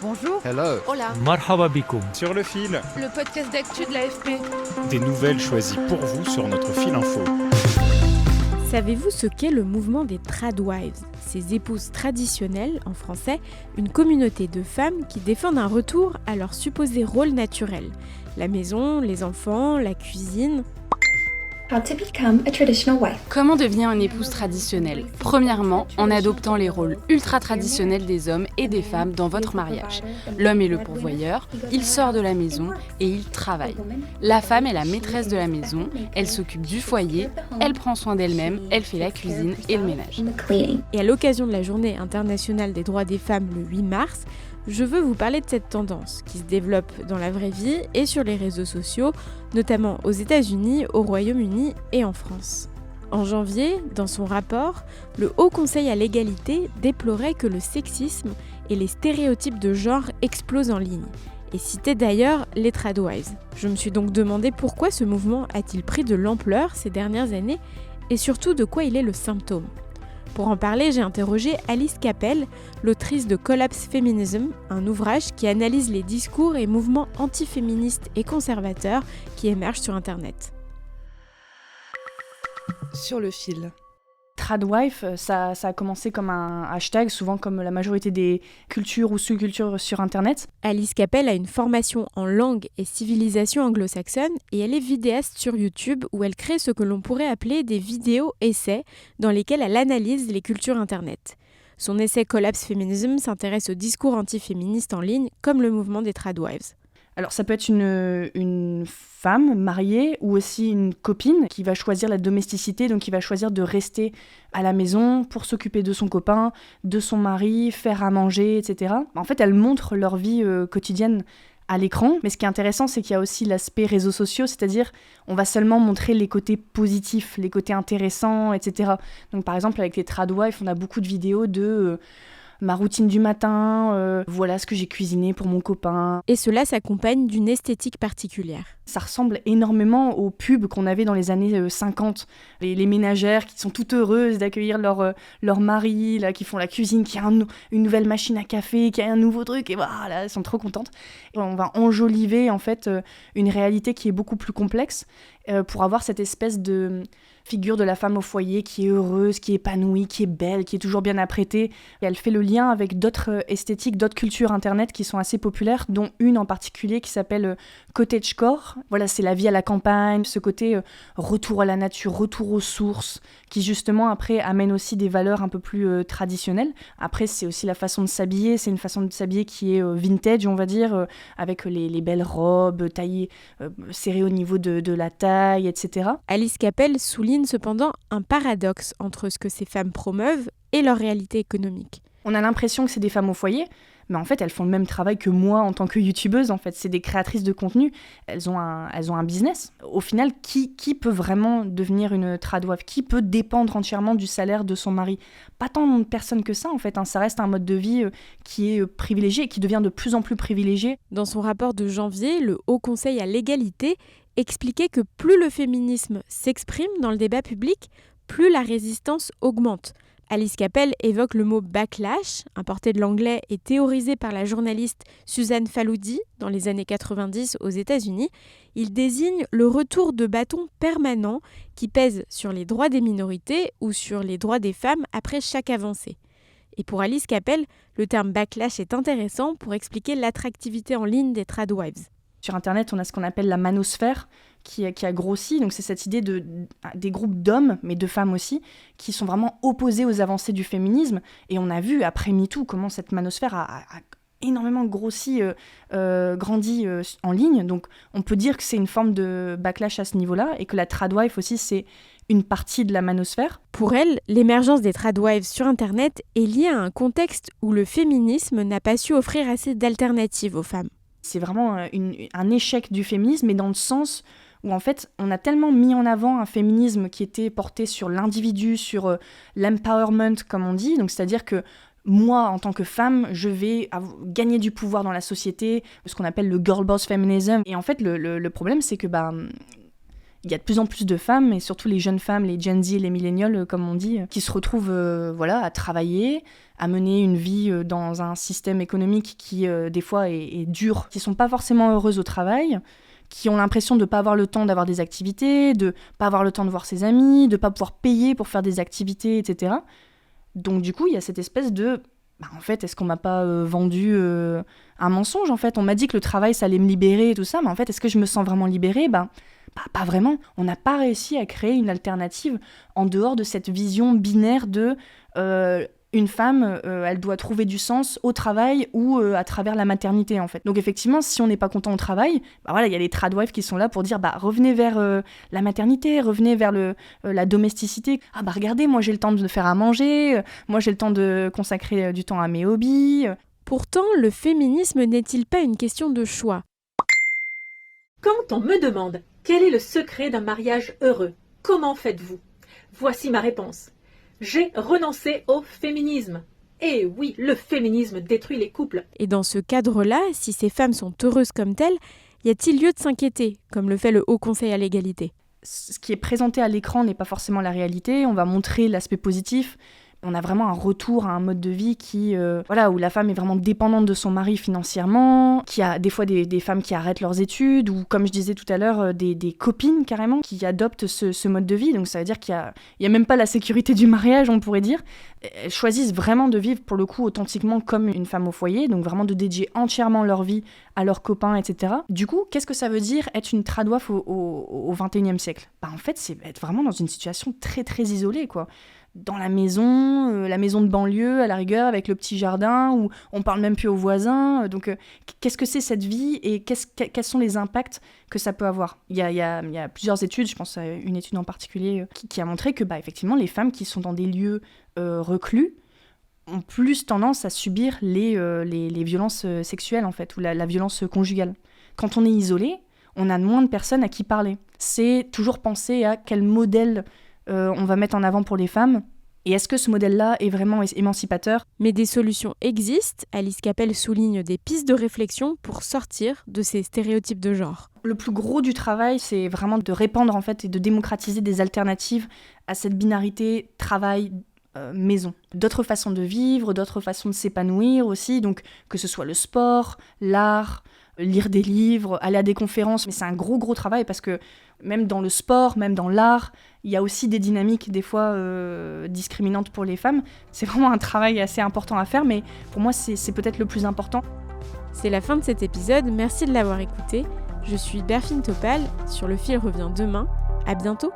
Bonjour. Hello. Hola. Marhaba bikoum. Sur le fil, Le podcast d'actu de l'AFP. des nouvelles choisies pour vous sur notre fil info. Savez-vous ce qu'est le mouvement des tradwives ? Ces épouses traditionnelles, en français, une communauté de femmes qui défendent un retour à leur supposé rôle naturel. La maison, les enfants, la cuisine. How to become a traditional wife. Comment devenir une épouse traditionnelle ? Premièrement, en adoptant les rôles ultra-traditionnels des hommes et des femmes dans votre mariage. L'homme est le pourvoyeur, il sort de la maison et il travaille. La femme est la maîtresse de la maison, elle s'occupe du foyer, elle prend soin d'elle-même, elle fait la cuisine et le ménage. Et à l'occasion de la Journée internationale des droits des femmes le 8 mars, je veux vous parler de cette tendance qui se développe dans la vraie vie et sur les réseaux sociaux, notamment aux États-Unis, au Royaume-Uni et en France. En janvier, dans son rapport, le Haut Conseil à l'égalité déplorait que le sexisme et les stéréotypes de genre explosent en ligne, et citait d'ailleurs les tradwives. Je me suis donc demandé pourquoi ce mouvement a-t-il pris de l'ampleur ces dernières années, et surtout de quoi il est le symptôme. Pour en parler, j'ai interrogé Alice Capel, l'autrice de Collapse Feminism, un ouvrage qui analyse les discours et mouvements antiféministes et conservateurs qui émergent sur Internet. Sur le fil. Tradwife, ça a commencé comme un hashtag, souvent comme la majorité des cultures ou sous-cultures sur Internet. Alice Capel a une formation en langue et civilisation anglo-saxonne et elle est vidéaste sur YouTube où elle crée ce que l'on pourrait appeler des vidéos-essais dans lesquels elle analyse les cultures Internet. Son essai Collapse Feminism s'intéresse aux discours antiféministes en ligne comme le mouvement des tradwives. Alors ça peut être une femme mariée ou aussi une copine qui va choisir la domesticité, donc qui va choisir de rester à la maison pour s'occuper de son copain, de son mari, faire à manger, etc. En fait, elles montrent leur vie quotidienne à l'écran, mais ce qui est intéressant, c'est qu'il y a aussi l'aspect réseaux sociaux, c'est-à-dire on va seulement montrer les côtés positifs, les côtés intéressants, etc. Donc par exemple, avec les tradwives, on a beaucoup de vidéos de... ma routine du matin, voilà ce que j'ai cuisiné pour mon copain. Et cela s'accompagne d'une esthétique particulière. Ça ressemble énormément aux pubs qu'on avait dans les années 50. Les ménagères qui sont toutes heureuses d'accueillir leur mari, là, qui font la cuisine, qui a une nouvelle machine à café, qui a un nouveau truc, et voilà, elles sont trop contentes. Et on va enjoliver en fait une réalité qui est beaucoup plus complexe pour avoir cette espèce de figure de la femme au foyer qui est heureuse, qui est épanouie, qui est belle, qui est toujours bien apprêtée. Et elle fait le lien avec d'autres esthétiques, d'autres cultures internet qui sont assez populaires, dont une en particulier qui s'appelle cottagecore. Voilà, c'est la vie à la campagne, ce côté retour à la nature, retour aux sources, qui justement après amène aussi des valeurs un peu plus traditionnelles. Après, c'est aussi la façon de s'habiller, c'est une façon de s'habiller qui est vintage, on va dire, avec les belles robes taillées, serrées au niveau de la taille, etc. Alice Capel souligne cependant un paradoxe entre ce que ces femmes promeuvent et leur réalité économique. On a l'impression que c'est des femmes au foyer, mais en fait, elles font le même travail que moi en tant que youtubeuse. En fait, c'est des créatrices de contenu. Elles ont un business. Au final, qui peut vraiment devenir une tradwife ? Qui peut dépendre entièrement du salaire de son mari ? Pas tant de personnes que ça, en fait. Ça reste un mode de vie qui est privilégié et qui devient de plus en plus privilégié. Dans son rapport de janvier, le Haut Conseil à l'égalité expliquait que plus le féminisme s'exprime dans le débat public, plus la résistance augmente. Alice Capel évoque le mot backlash, importé de l'anglais et théorisé par la journaliste Suzanne Faludi dans les années 90 aux États-Unis. Il désigne le retour de bâton permanent qui pèse sur les droits des minorités ou sur les droits des femmes après chaque avancée. Et pour Alice Capel, le terme backlash est intéressant pour expliquer l'attractivité en ligne des tradwives. Sur Internet, on a ce qu'on appelle la manosphère qui a grossi. Donc c'est cette idée des groupes d'hommes, mais de femmes aussi, qui sont vraiment opposés aux avancées du féminisme. Et on a vu, après MeToo, comment cette manosphère a énormément grossi, grandi en ligne. Donc on peut dire que c'est une forme de backlash à ce niveau-là, et que la tradwife aussi, c'est une partie de la manosphère. Pour elle, l'émergence des tradwives sur Internet est liée à un contexte où le féminisme n'a pas su offrir assez d'alternatives aux femmes. C'est vraiment un échec du féminisme, mais dans le sens où en fait on a tellement mis en avant un féminisme qui était porté sur l'individu, sur l'empowerment comme on dit, donc c'est-à-dire que moi en tant que femme je vais gagner du pouvoir dans la société, ce qu'on appelle le girl boss feminism. Et en fait le problème c'est que Il y a de plus en plus de femmes, et surtout les jeunes femmes, les Gen Z et les millennials, comme on dit, qui se retrouvent à travailler, à mener une vie dans un système économique qui, des fois, est dur, qui ne sont pas forcément heureuses au travail, qui ont l'impression de ne pas avoir le temps d'avoir des activités, de ne pas avoir le temps de voir ses amis, de ne pas pouvoir payer pour faire des activités, etc. Donc du coup, il y a cette espèce de... en fait, est-ce qu'on m'a pas vendu un mensonge, en fait ? On m'a dit que le travail, ça allait me libérer et tout ça, mais en fait, est-ce que je me sens vraiment libérée ? Pas vraiment. On n'a pas réussi à créer une alternative en dehors de cette vision binaire de une femme, elle doit trouver du sens au travail ou à travers la maternité, en fait. Donc effectivement, si on n'est pas content au travail, il y a les tradwives qui sont là pour dire revenez vers la maternité, revenez vers la domesticité. Regardez, moi j'ai le temps de faire à manger, moi j'ai le temps de consacrer du temps à mes hobbies. Pourtant, le féminisme n'est-il pas une question de choix ? Quand on me demande quel est le secret d'un mariage heureux, comment faites-vous ? Voici ma réponse. J'ai renoncé au féminisme. Et oui, le féminisme détruit les couples. Et dans ce cadre-là, si ces femmes sont heureuses comme telles, y a-t-il lieu de s'inquiéter, comme le fait le Haut Conseil à l'égalité ? Ce qui est présenté à l'écran n'est pas forcément la réalité. On va montrer l'aspect positif. On a vraiment un retour à un mode de vie qui, où la femme est vraiment dépendante de son mari financièrement, qui a des fois des femmes qui arrêtent leurs études, ou comme je disais tout à l'heure, des copines carrément qui adoptent ce mode de vie. Donc ça veut dire qu'il y a même pas la sécurité du mariage, on pourrait dire. Elles choisissent vraiment de vivre pour le coup authentiquement comme une femme au foyer, donc vraiment de dédier entièrement leur vie à leurs copains, etc. Du coup, qu'est-ce que ça veut dire être une tradwife au 21e siècle ? En fait, c'est être vraiment dans une situation très très isolée, quoi. Dans la maison de banlieue à la rigueur, avec le petit jardin, où on parle même plus aux voisins. Donc, qu'est-ce que c'est cette vie et quels sont les impacts que ça peut avoir ? Il y a plusieurs études, je pense à une étude en particulier, qui a montré que, effectivement, les femmes qui sont dans des lieux reclus ont plus tendance à subir les violences sexuelles, en fait, ou la violence conjugale. Quand on est isolé, on a moins de personnes à qui parler. C'est toujours penser à quel modèle on va mettre en avant pour les femmes. Et est-ce que ce modèle-là est vraiment émancipateur ? Mais des solutions existent. Alice Capel souligne des pistes de réflexion pour sortir de ces stéréotypes de genre. Le plus gros du travail, c'est vraiment de répandre en fait et de démocratiser des alternatives à cette binarité travail-maison. D'autres façons de vivre, d'autres façons de s'épanouir aussi, donc que ce soit le sport, l'art, lire des livres, aller à des conférences. Mais c'est un gros travail parce que même dans le sport, même dans l'art, il y a aussi des dynamiques des fois discriminantes pour les femmes. C'est vraiment un travail assez important à faire, mais pour moi c'est peut-être le plus important. C'est la fin de cet épisode, merci de l'avoir écouté. Je suis Berfine Topal, Sur le fil revient demain. À bientôt.